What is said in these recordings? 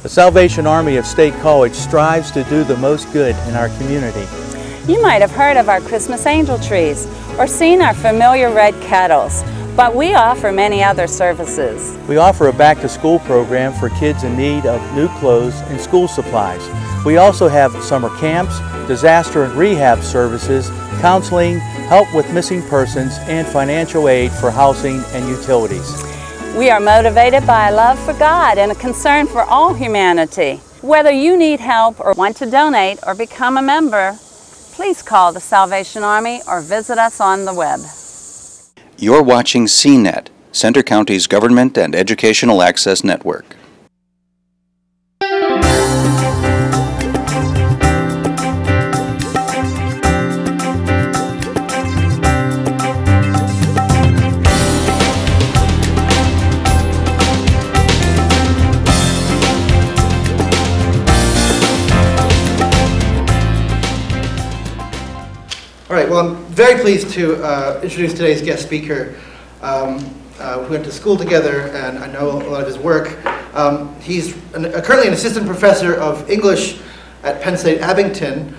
The Salvation Army of State College strives to do the most good in our community. You might have heard of our Christmas angel trees or seen our familiar red kettles, but we offer many other services. We offer a back-to-school program for kids in need of new clothes and school supplies. We also have summer camps, disaster and rehab services, counseling, help with missing persons, and financial aid for housing and utilities. We are motivated by a love for God and a concern for all humanity. Whether you need help or want to donate or become a member, please call the Salvation Army or visit us on the web. You're watching CNET, Centre County's Government and Educational Access Network. All right, well, I'm very pleased to introduce today's guest speaker. We went to school together, and I know a lot of his work. He's currently an assistant professor of English at Penn State Abington.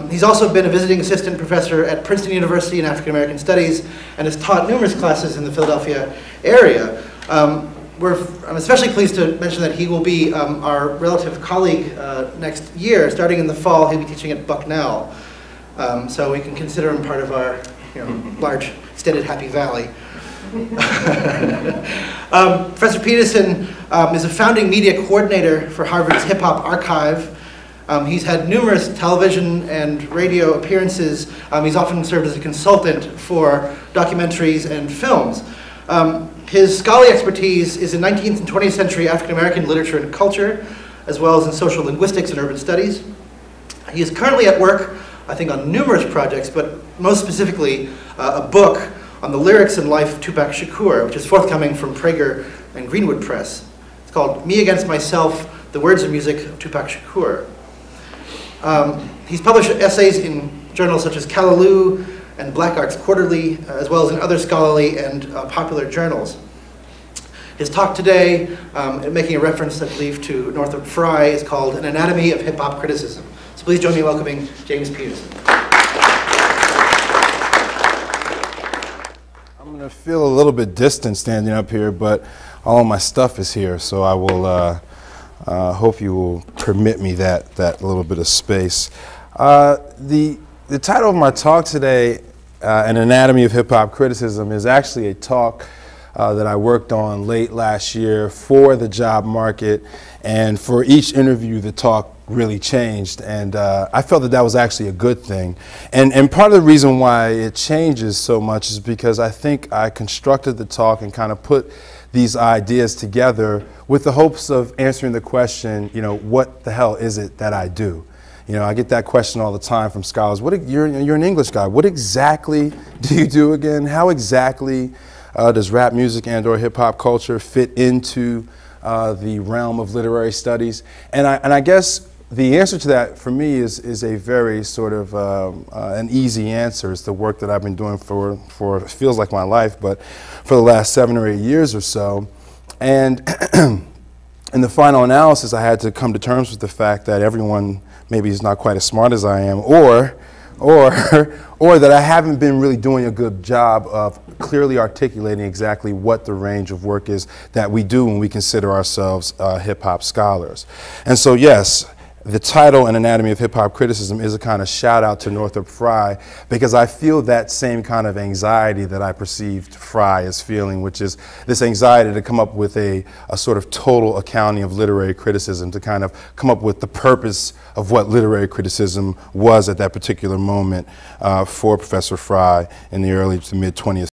He's also been a visiting assistant professor at Princeton University in African American Studies and has taught numerous classes in the Philadelphia area. I'm especially pleased to mention that he will be our relative colleague next year. Starting in the fall, he'll be teaching at Bucknell. So we can consider him part of our large extended Happy Valley. Professor Peterson is a founding media coordinator for Harvard's Hip Hop Archive. He's had numerous television and radio appearances. He's often served as a consultant for documentaries and films. His scholarly expertise is in 19th and 20th century African American literature and culture, as well as in social linguistics and urban studies. He is currently at work, I think, on numerous projects, but most specifically a book on the lyrics and life of Tupac Shakur, which is forthcoming from Prager and Greenwood Press. It's called Me Against Myself, The Words and Music of Tupac Shakur. He's published essays in journals such as Callaloo and Black Arts Quarterly, as well as in other scholarly and popular journals. His talk today, making a reference, I believe, to Northrop Frye, is called An Anatomy of Hip-Hop Criticism. So please join me in welcoming James Peterson. I'm going to feel a little bit distant standing up here, but all of my stuff is here, so I will hope you will permit me that little bit of space. The title of my talk today, An Anatomy of Hip-Hop Criticism, is actually a talk that I worked on late last year for the job market, and for each interview the talk really changed, and I felt that was actually a good thing. And part of the reason why it changes so much is because I think I constructed the talk and kind of put these ideas together with the hopes of answering the question, what the hell is it that I do? I get that question all the time from scholars. You're an English guy. What exactly do you do again? How exactly does rap music and or hip hop culture fit into the realm of literary studies? And I guess the answer to that for me is a very sort of an easy answer. It's the work that I've been doing for it feels like my life, but for the last 7 or 8 years or so. And in the final analysis, I had to come to terms with the fact that everyone maybe is not quite as smart as I am, or that I haven't been really doing a good job of clearly articulating exactly what the range of work is that we do when we consider ourselves hip-hop scholars. And so yes, the title, An Anatomy of Hip-Hop Criticism, is a kind of shout out to Northrop Frye, because I feel that same kind of anxiety that I perceived Frye as feeling, which is this anxiety to come up with a sort of total accounting of literary criticism, to kind of come up with the purpose of what literary criticism was at that particular moment for Professor Frye in the early to mid 20th